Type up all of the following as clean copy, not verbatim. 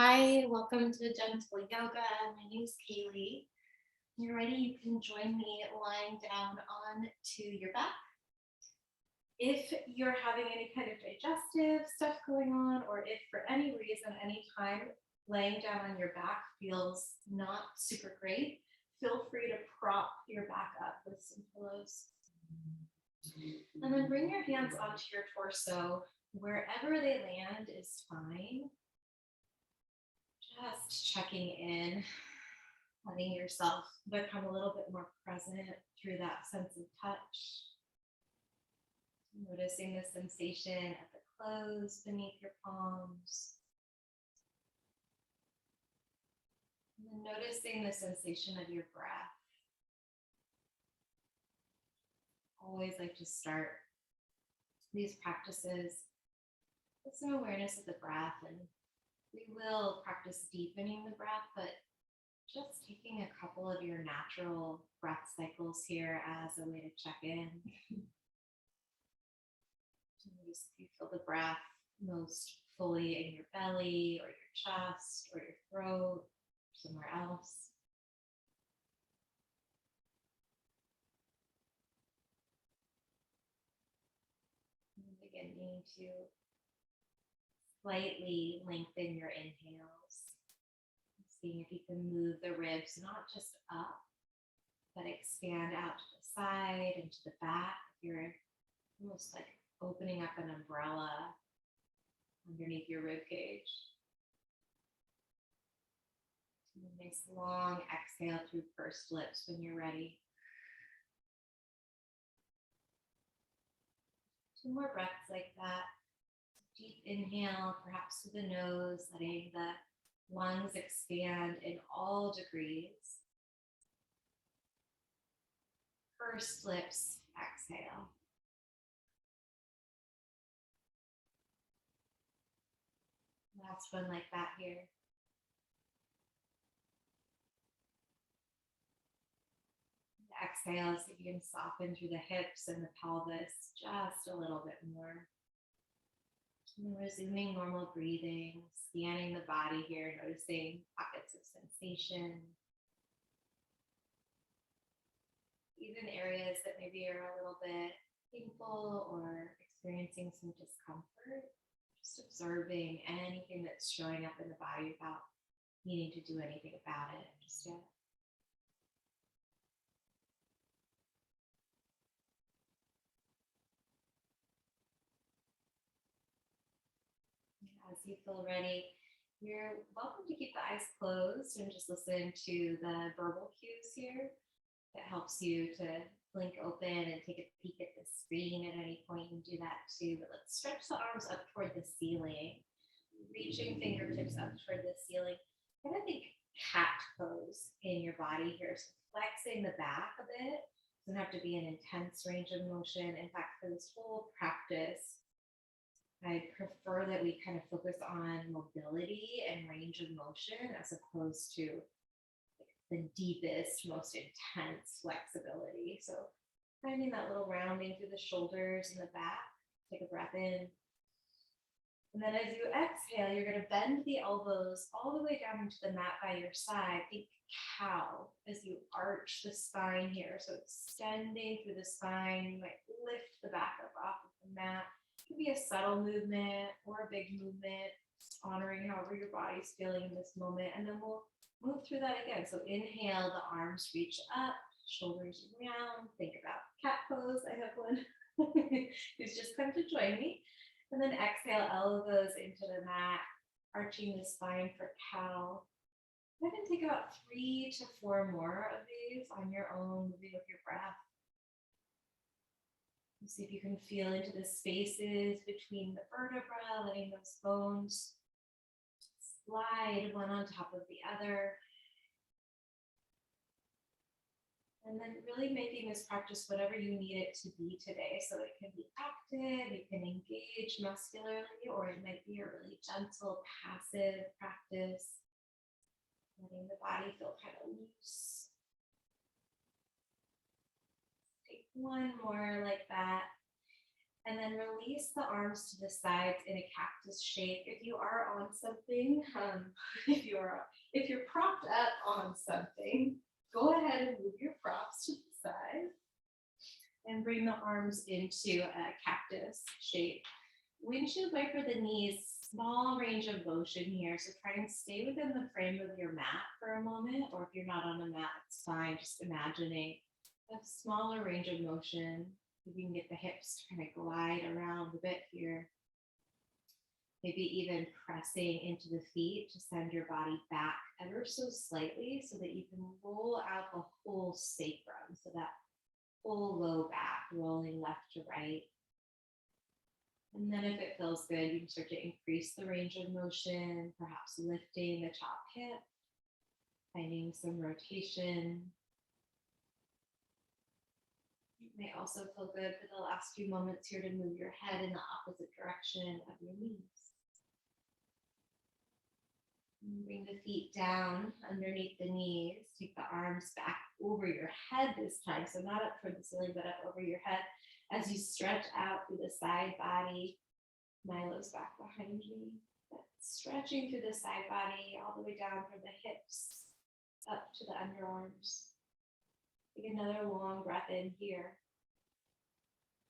Hi, welcome to Gentle Yoga. My name is Kaylee. When you're ready, you can join me lying down onto your back. If you're having any kind of digestive stuff going on, or if for any reason, anytime laying down on your back feels not super great, feel free to prop your back up with some pillows. And then bring your hands onto your torso. Wherever they land is fine. Just checking in, letting yourself become a little bit more present through that sense of touch. Noticing the sensation at the clothes beneath your palms. And then noticing the sensation of your breath. Always like to start these practices with some awareness of the breath, and we will practice deepening the breath, but just taking a couple of your natural breath cycles here as a way to check in. Notice if you feel the breath most fully in your belly or your chest or your throat, or somewhere else. And beginning to slightly lengthen your inhales. Seeing if you can move the ribs not just up, but expand out to the side and to the back. You're almost like opening up an umbrella underneath your rib cage. A nice long exhale through pursed lips when you're ready. 2 more breaths like that. Deep inhale, perhaps through the nose, letting the lungs expand in all degrees. Pursed lips, exhale. Last one like that here. Exhale, so you can soften through the hips and the pelvis just a little bit more. And resuming normal breathing, scanning the body here, noticing pockets of sensation. Even areas that maybe are a little bit painful or experiencing some discomfort. Just observing anything that's showing up in the body without needing to do anything about it just yet. As you feel ready, you're welcome to keep the eyes closed and just listen to the verbal cues here. That helps you to blink open and take a peek at the screen at any point. You can do that too. But let's stretch the arms up toward the ceiling, reaching fingertips up toward the ceiling. Kind of think cat pose in your body here. So flexing the back a bit. Doesn't have to be an intense range of motion. In fact, for this whole practice, I prefer that we kind of focus on mobility and range of motion as opposed to the deepest, most intense flexibility. So finding that little rounding through the shoulders and the back. Take a breath in. And then as you exhale, you're going to bend the elbows all the way down into the mat by your side. Think cow as you arch the spine here. So extending through the spine. You might lift the back up off of the mat. It could be a subtle movement or a big movement, honoring however your body's feeling in this moment. And then we'll move through that again. So inhale, the arms reach up, shoulders round. Think about cat pose. I have one who's just come to join me. And then exhale, elbows into the mat, arching the spine for cow. And then take about 3 to 4 more of these on your own, moving with your breath. And see if you can feel into the spaces between the vertebrae, letting those bones slide one on top of the other. And then really making this practice whatever you need it to be today. So it can be active, you can engage muscularly, or it might be a really gentle, passive practice. Letting the body feel kind of loose. Take one more like that. And then release the arms to the sides in a cactus shape. If you are on something, if you're propped up on something, go ahead and move your props to the side and bring the arms into a cactus shape. Windshield wiper the knees, small range of motion here. So try and stay within the frame of your mat for a moment, or if you're not on a mat, it's fine. Just imagining a smaller range of motion. If you can get the hips to kind of glide around a bit here. Maybe even pressing into the feet to send your body back ever so slightly so that you can roll out the whole sacrum. So that full low back, rolling left to right. And then if it feels good, you can start to increase the range of motion, perhaps lifting the top hip, finding some rotation. It may also feel good for the last few moments here to move your head in the opposite direction of your knees. And bring the feet down underneath the knees. Take the arms back over your head this time. So not up toward the ceiling, but up over your head. As you stretch out through the side body, Milo's back behind me. Stretching through the side body all the way down from the hips up to the underarms. Take another long breath in here.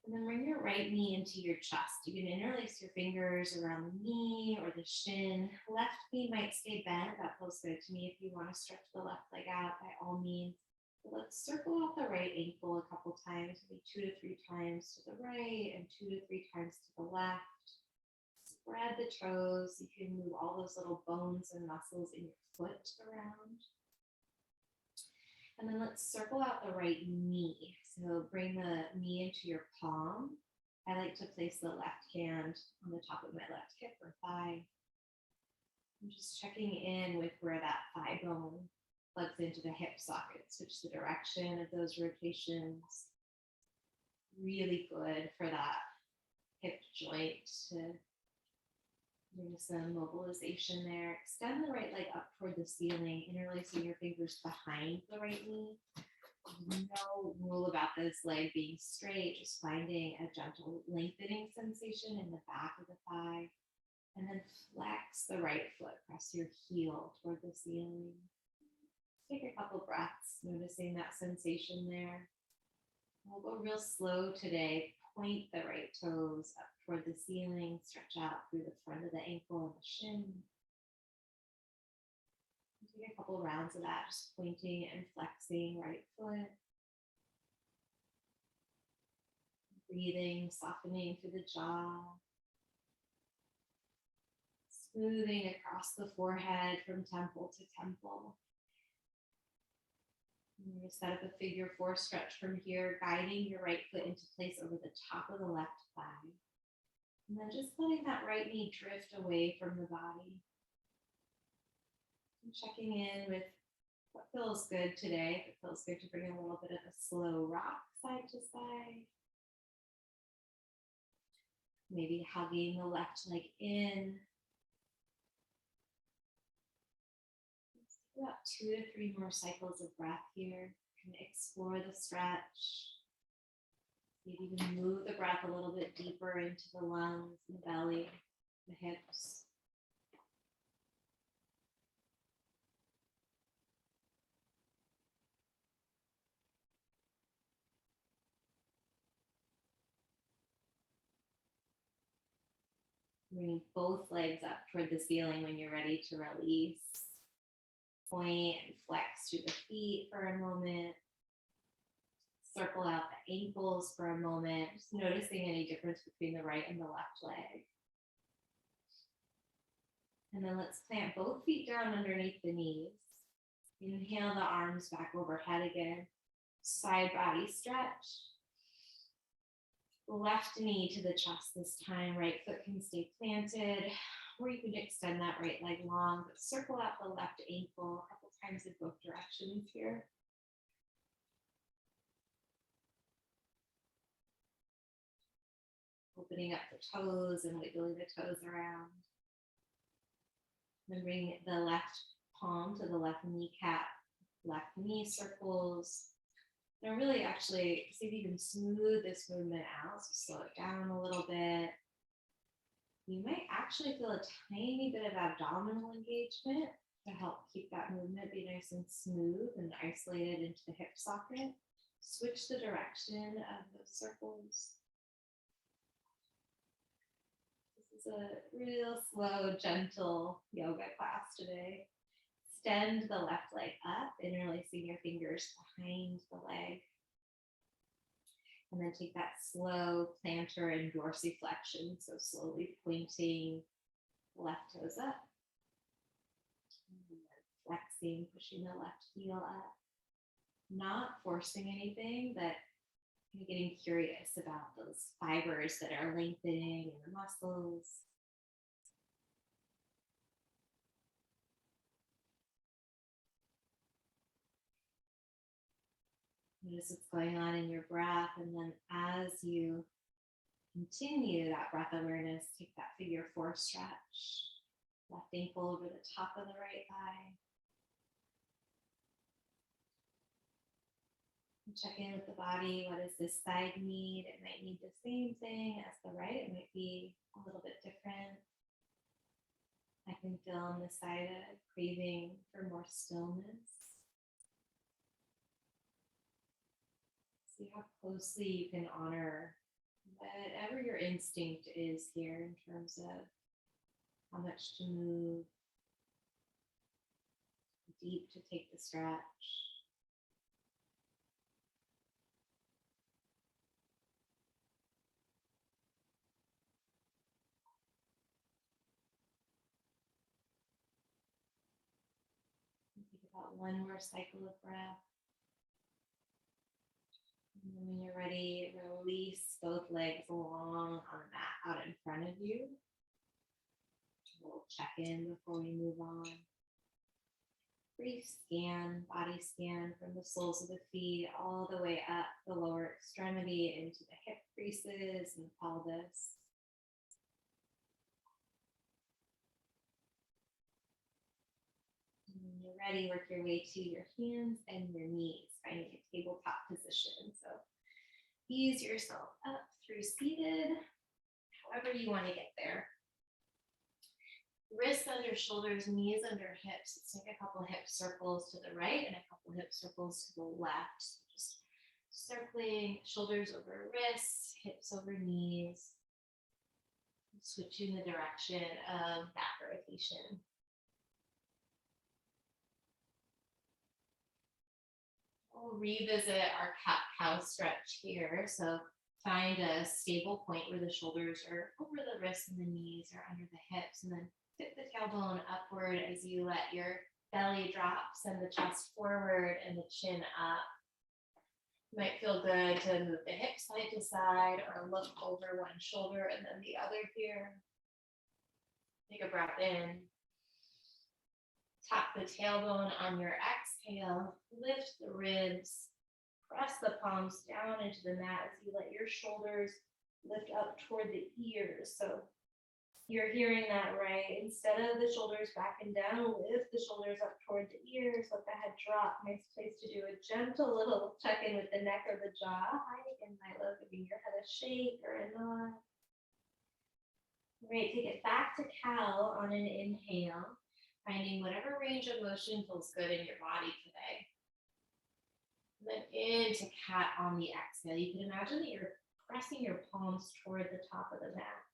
And then bring your right knee into your chest. You can interlace your fingers around the knee or the shin. Left knee might stay bent. That feels good to me. If you want to stretch the left leg out, by all means. But let's circle out the right ankle a couple times, maybe 2 to 3 times to the right and 2 to 3 times to the left. Spread the toes. You can move all those little bones and muscles in your foot around. And then let's circle out the right knee. So bring the knee into your palm. I like to place the left hand on the top of my left hip or thigh. I'm just checking in with where that thigh bone plugs into the hip socket. Switch the direction of those rotations. Really good for that hip joint to bring some mobilization there. Extend the right leg up toward the ceiling, interlacing your fingers behind the right knee. No rule about this leg being straight, just finding a gentle lengthening sensation in the back of the thigh. And then flex the right foot, press your heel toward the ceiling. Take a couple breaths, noticing that sensation there. We'll go real slow today. Point the right toes up toward the ceiling, stretch out through the front of the ankle and the shin. Take a couple rounds of that, just pointing and flexing right foot. Breathing, softening through the jaw. Smoothing across the forehead from temple to temple. And we're going to set up a figure 4 stretch from here, guiding your right foot into place over the top of the left thigh. And then just letting that right knee drift away from the body. And checking in with what feels good today. If it feels good to bring a little bit of a slow rock side to side. Maybe hugging the left leg in. About 2 to 3 more cycles of breath here. You can explore the stretch. Maybe even move the breath a little bit deeper into the lungs, the belly, the hips. Bring both legs up toward the ceiling when you're ready to release. Point and flex through the feet for a moment. Circle out the ankles for a moment, just noticing any difference between the right and the left leg. And then let's plant both feet down underneath the knees. Inhale the arms back overhead again. Side body stretch. Left knee to the chest this time. Right foot can stay planted, or you can extend that right leg long, but circle out the left ankle a couple times in both directions here. Opening up the toes and wiggling the toes around. Then bring the left palm to the left kneecap, left knee circles. Now really actually see if you can smooth this movement out. So slow it down a little bit. You might actually feel a tiny bit of abdominal engagement to help keep that movement be nice and smooth and isolated into the hip socket. Switch the direction of those circles. This is a real slow, gentle yoga class today. Extend the left leg up, interlacing your fingers behind the leg. And then take that slow plantar and dorsiflexion. So slowly pointing the left toes up. And then flexing, pushing the left heel up. Not forcing anything, but getting curious about those fibers that are lengthening in the muscles. Notice what's going on in your breath, and then as you continue that breath awareness, take that figure four stretch. Left ankle over the top of the right thigh. And check in with the body. What does this side need? It might need the same thing as the right. It might be a little bit different. I can feel on the side a craving for more stillness. See how closely you can honor whatever your instinct is here in terms of how much to move, deep to take the stretch. Take about one more cycle of breath. And then when you're ready, release both legs long on the mat out in front of you. We'll check in before we move on. Brief scan, body scan from the soles of the feet all the way up the lower extremity into the hip creases and pelvis. And when you're ready, work your way to your hands and your knees, finding a tabletop position. So ease yourself up through seated, however you want to get there. Wrists under shoulders, knees under hips. Let's take a couple hip circles to the right and a couple hip circles to the left. Just circling, shoulders over wrists, hips over knees. Switching the direction of back rotation. We'll revisit our cat-cow stretch here. So find a stable point where the shoulders are over the wrists and the knees are under the hips, and then tip the tailbone upward as you let your belly drop, send the chest forward and the chin up. You might feel good to move the hips side to side or look over one shoulder and then the other here. Take a breath in. Tap the tailbone on your exhale. Lift the ribs. Press the palms down into the mat as you let your shoulders lift up toward the ears. So you're hearing that right. Instead of the shoulders back and down, lift the shoulders up toward the ears. Let the head drop. Nice place to do a gentle little check-in with the neck or the jaw. Hi again, my love, giving your head a shake or a nod. Great, take it back to cow on an inhale, finding whatever range of motion feels good in your body today. And then into cat on the exhale. You can imagine that you're pressing your palms toward the top of the mat.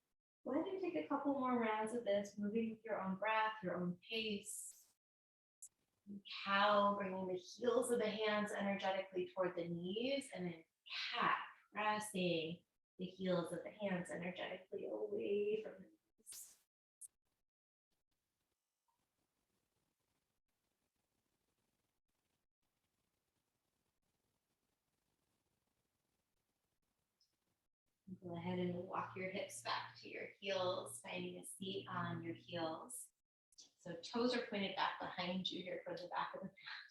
Go ahead and take a couple more rounds of this, moving with your own breath, your own pace. And cow, bringing the heels of the hands energetically toward the knees, and then cat, pressing the heels of the hands energetically away from the knees. Go ahead and walk your hips back to your heels, finding a seat on your heels. So toes are pointed back behind you here for the back of the mat.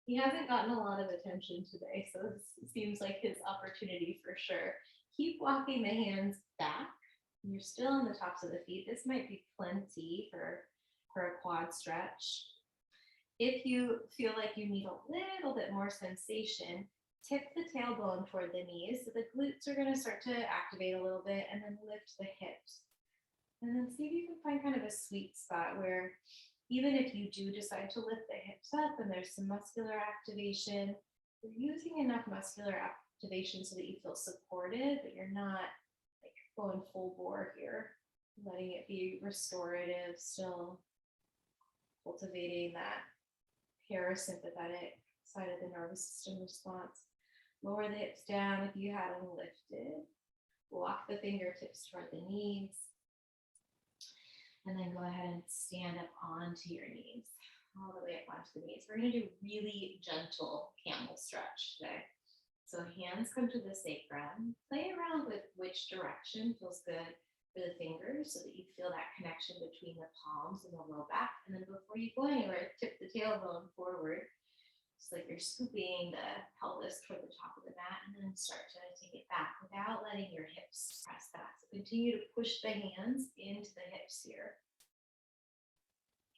He hasn't gotten a lot of attention today, so this seems like his opportunity for sure. Keep walking the hands back. You're still on the tops of the feet. This might be plenty for a quad stretch. If you feel like you need a little bit more sensation, tip the tailbone toward the knees. So the glutes are going to start to activate a little bit, and then lift the hips. And then see if you can find kind of a sweet spot where even if you do decide to lift the hips up and there's some muscular activation, you're using enough muscular activation so that you feel supported, but you're not like going full bore here, letting it be restorative, still cultivating that parasympathetic side of the nervous system response. Lower the hips down if you had them lifted. Walk the fingertips toward the knees. And then go ahead and stand up onto your knees, all the way up onto the knees. We're going to do really gentle camel stretch today. So hands come to the sacrum. Play around with which direction feels good for the fingers so that you feel that connection between the palms and the low back. And then before you go anywhere, tip the tailbone forward. It's like you're scooping the pelvis toward the top of the mat, and then start to take it back without letting your hips press back. So continue to push the hands into the hips here.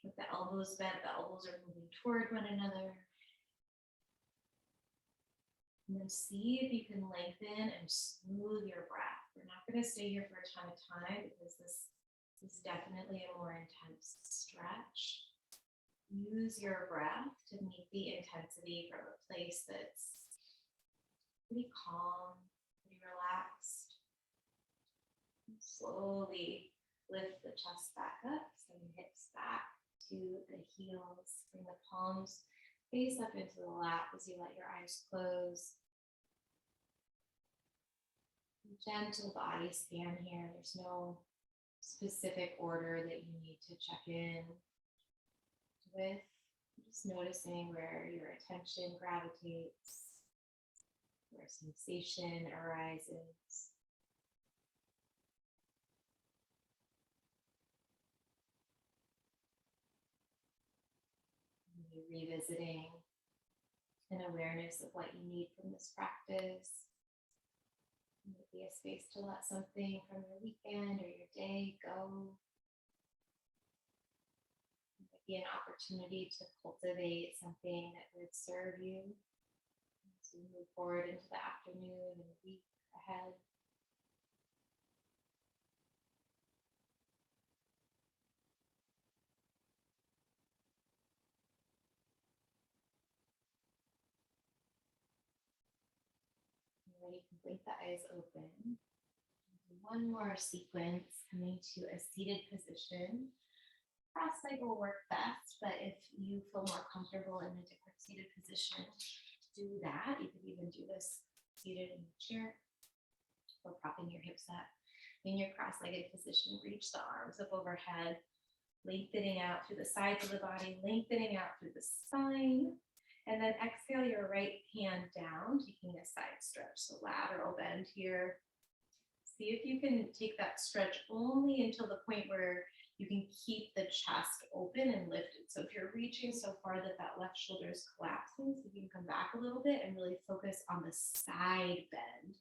With the elbows bent, the elbows are moving toward one another. And then see if you can lengthen and smooth your breath. We're not going to stay here for a ton of time because this is definitely a more intense stretch. Use your breath to meet the intensity from a place that's pretty calm, pretty relaxed. And slowly lift the chest back up, send the hips back to the heels. Bring the palms face up into the lap as you let your eyes close. Gentle body scan here. There's no specific order that you need to check in with. Just noticing where your attention gravitates, where sensation arises. Maybe revisiting an awareness of what you need from this practice. Maybe a space to let something from your weekend or your day go. Be an opportunity to cultivate something that would serve you as you move forward into the afternoon and the week ahead. Ready, you can blink the eyes open. One more sequence, coming to a seated position. Cross leg will work best, but if you feel more comfortable in a different seated position, do that. You could even do this seated in a chair or propping your hips up. In your cross-legged position, reach the arms up overhead, lengthening out through the sides of the body, lengthening out through the spine, and then exhale your right hand down, taking a side stretch. So lateral bend here. See if you can take that stretch only until the point where you can keep the chest open and lifted. So if you're reaching so far that that left shoulder is collapsing, so you can come back a little bit and really focus on the side bend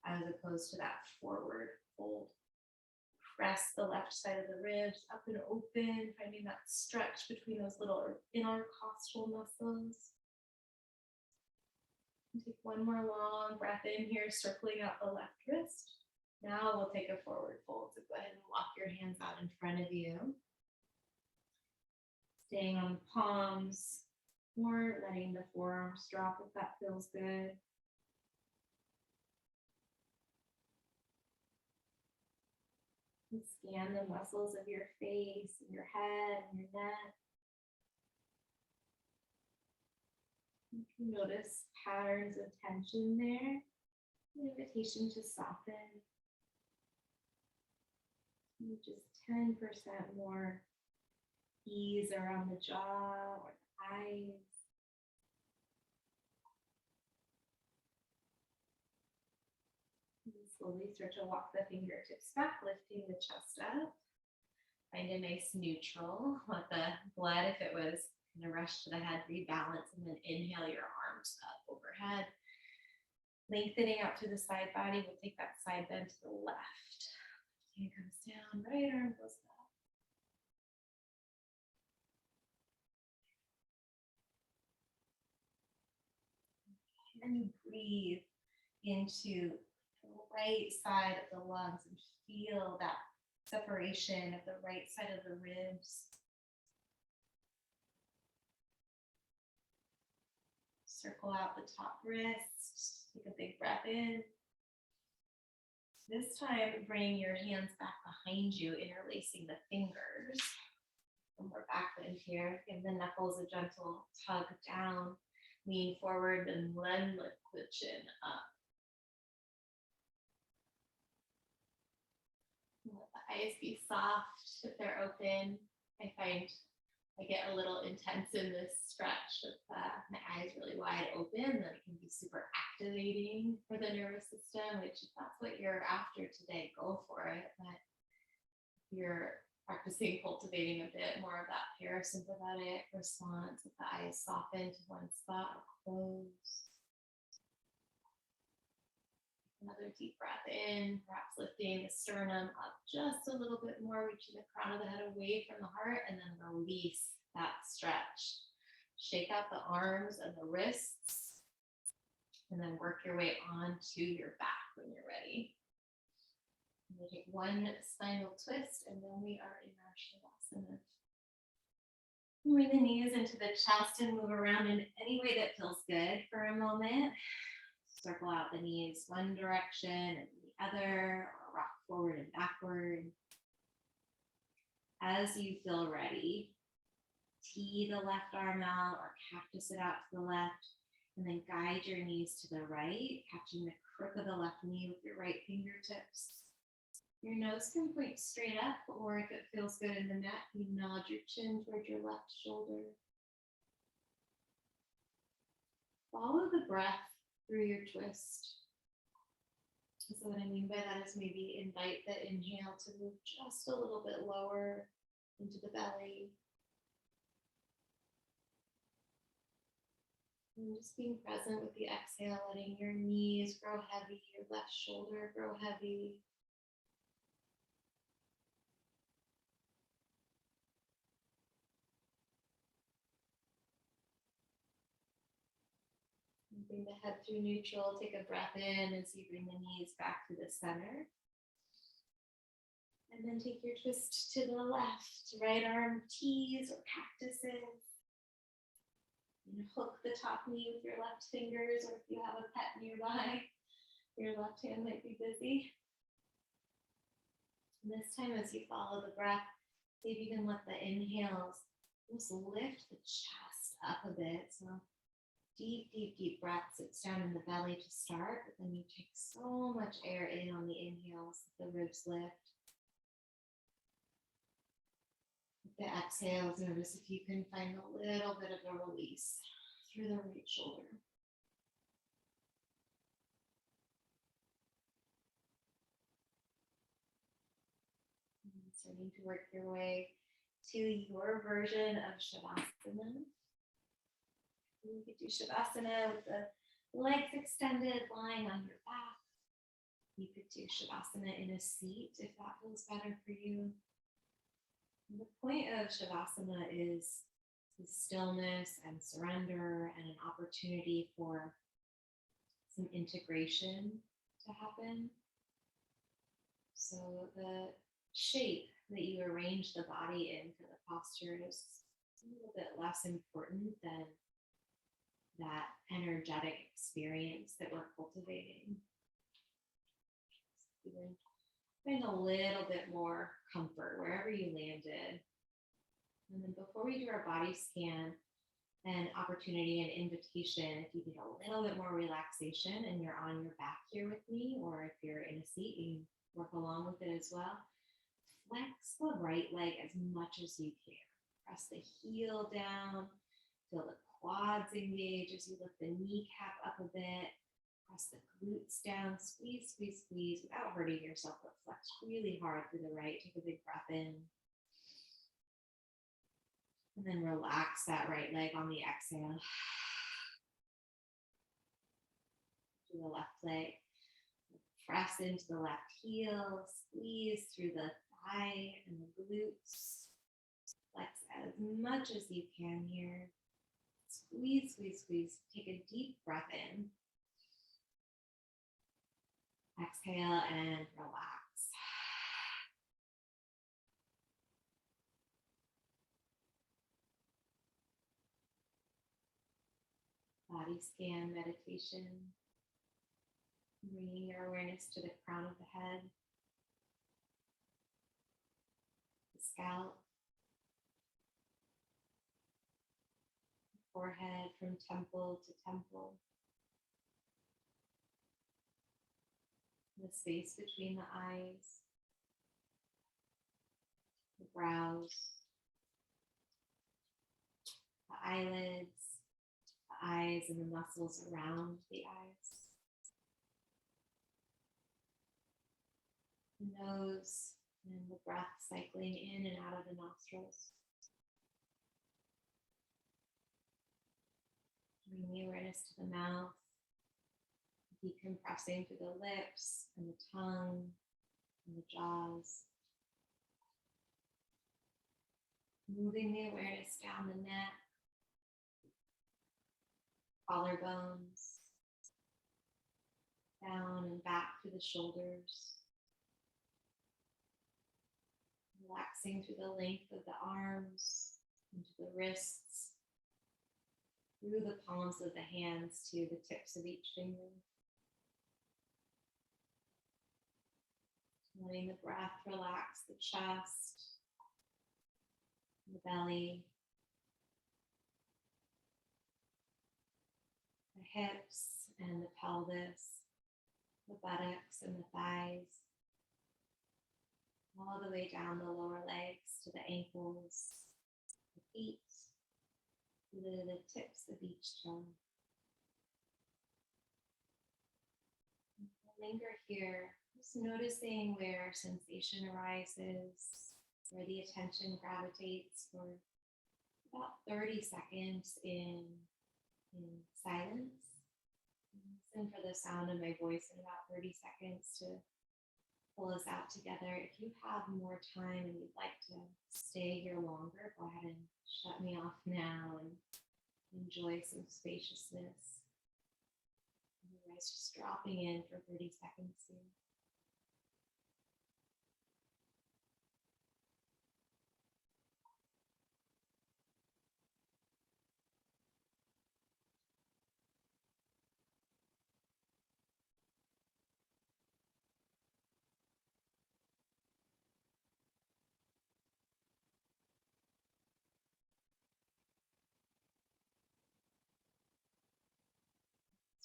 as opposed to that forward fold. Press the left side of the ribs up and open, finding that stretch between those little intercostal muscles. And take one more long breath in here, circling out the left wrist. Now we'll take a forward fold. So go ahead and walk your hands out in front of you. Staying on the palms or letting the forearms drop if that feels good. And scan the muscles of your face and your head and your neck. You can notice patterns of tension there. An invitation to soften. Just 10% more ease around the jaw or the eyes. And slowly start to walk the fingertips back, lifting the chest up. Find a nice neutral. Let the blood, if it was going to rush to the head, rebalance, and then inhale your arms up overhead. Lengthening out through the side body. We'll take that side bend to the left. Hand comes down, right arm goes back. then you breathe into the right side of the lungs and feel that separation of the right side of the ribs. Circle out the top wrist. Take a big breath in. This time, bring your hands back behind you, interlacing the fingers. And we're back in here. Give the knuckles a gentle tug down. Lean forward and then lift the chin up. Let the eyes be soft if they're open. I find I get a little intense in this stretch with my eyes really wide open. That it can be super activating for the nervous system, which if that's what you're after today, go for it. But you're practicing cultivating a bit more of that parasympathetic response with the eyes soften to one spot or close. Another deep breath in, perhaps lifting the sternum up just a little bit more, reaching the crown of the head away from the heart, and then release that stretch. Shake out the arms and the wrists, and then work your way onto your back when you're ready. We'll take one spinal twist, and then we are in our savasana. Bring the knees into the chest and move around in any way that feels good for a moment. Circle out the knees one direction and the other, or rock forward and backward. As you feel ready, tee the left arm out or cactus it out to the left, and then guide your knees to the right, catching the crook of the left knee with your right fingertips. Your nose can point straight up, or if it feels good in the mat, you nod your chin toward your left shoulder. Follow the breath through your twist. So what I mean by that is maybe invite the inhale to move just a little bit lower into the belly. And just being present with the exhale, letting your knees grow heavy, your left shoulder grow heavy. Bring the head through neutral. Take a breath in as you bring the knees back to the center. And then take your twist to the left. Right arm tees or cactuses. And hook the top knee with your left fingers, or if you have a pet nearby, your left hand might be busy. And this time as you follow the breath, see if you can let the inhales just lift the chest up a bit. So deep, deep, deep breath sits down in the belly to start, but then you take so much air in on the inhales, the ribs lift. With the exhales, notice if you can find a little bit of a release through the right shoulder. And starting to work your way to your version of Shavasana. You could do Shavasana with the legs extended, lying on your back. You could do Shavasana in a seat if that feels better for you. And the point of Shavasana is the stillness and surrender and an opportunity for some integration to happen. So the shape that you arrange the body in for the posture is a little bit less important than that energetic experience that we're cultivating. You can find a little bit more comfort wherever you landed. And then before we do our body scan, an opportunity, an invitation, if you need a little bit more relaxation and you're on your back here with me, or if you're in a seat, you can work along with it as well. Flex the right leg as much as you can. Press the heel down, feel the quads engage as you lift the kneecap up a bit. Press the glutes down, squeeze, squeeze, squeeze without hurting yourself, but flex really hard through the right. Take a big breath in. And then relax that right leg on the exhale. To the left leg. Press into the left heel, squeeze through the thigh and the glutes. Flex as much as you can here. Squeeze, squeeze, squeeze. Take a deep breath in. Exhale and relax. Body scan meditation. Bringing your awareness to the crown of the head, the scalp, the forehead from temple to temple, the space between the eyes, the brows, the eyelids, the eyes and the muscles around the eyes, the nose and the breath cycling in and out of the nostrils. Bring the awareness to the mouth, decompressing through the lips and the tongue and the jaws. Moving the awareness down the neck, collarbones, down and back to the shoulders. Relaxing through the length of the arms, into the wrists, through the palms of the hands to the tips of each finger. Letting the breath relax the chest, the belly, the hips and the pelvis, the buttocks and the thighs, all the way down the lower legs to the ankles, the feet, to the tips of each toe. Linger here, just noticing where sensation arises, where the attention gravitates for about 30 seconds in silence. Listen for the sound of my voice in about 30 seconds to pull us out together. If you have more time and you'd like to stay here longer, go ahead and shut me off now and enjoy some spaciousness. Otherwise, just dropping in for 30 seconds here.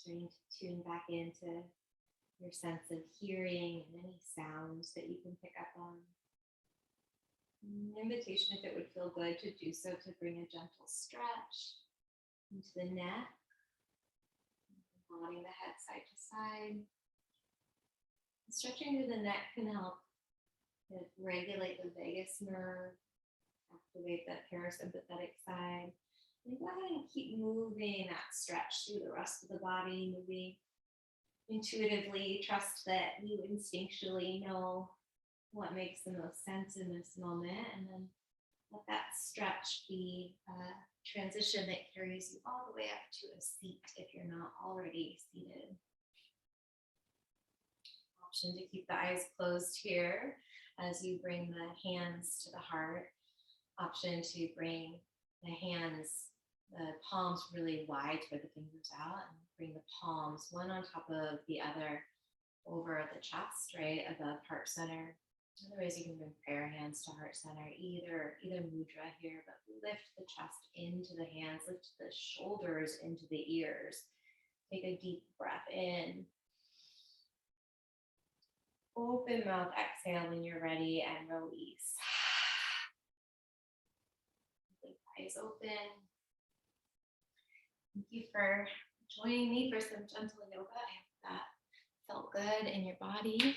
Starting to tune back into your sense of hearing and any sounds that you can pick up on. An invitation, if it would feel good to do so, to bring a gentle stretch into the neck, nodding the head side to side. Stretching through the neck can help to regulate the vagus nerve, activate the parasympathetic side. And go ahead and keep moving that stretch through the rest of the body, moving intuitively. Trust that you instinctually know what makes the most sense in this moment, and then let that stretch be a transition that carries you all the way up to a seat if you're not already seated. Option to keep the eyes closed here as you bring the hands to the heart. Option to bring the hands, the palms really wide toward the fingers out, and bring the palms one on top of the other over the chest, right above heart center. Otherwise, you can bring prayer hands to heart center, either mudra here, but lift the chest into the hands, lift the shoulders into the ears. Take a deep breath in. Open mouth, exhale when you're ready, and release. Eyes open. Thank you for joining me for some gentle yoga. I hope that felt good in your body.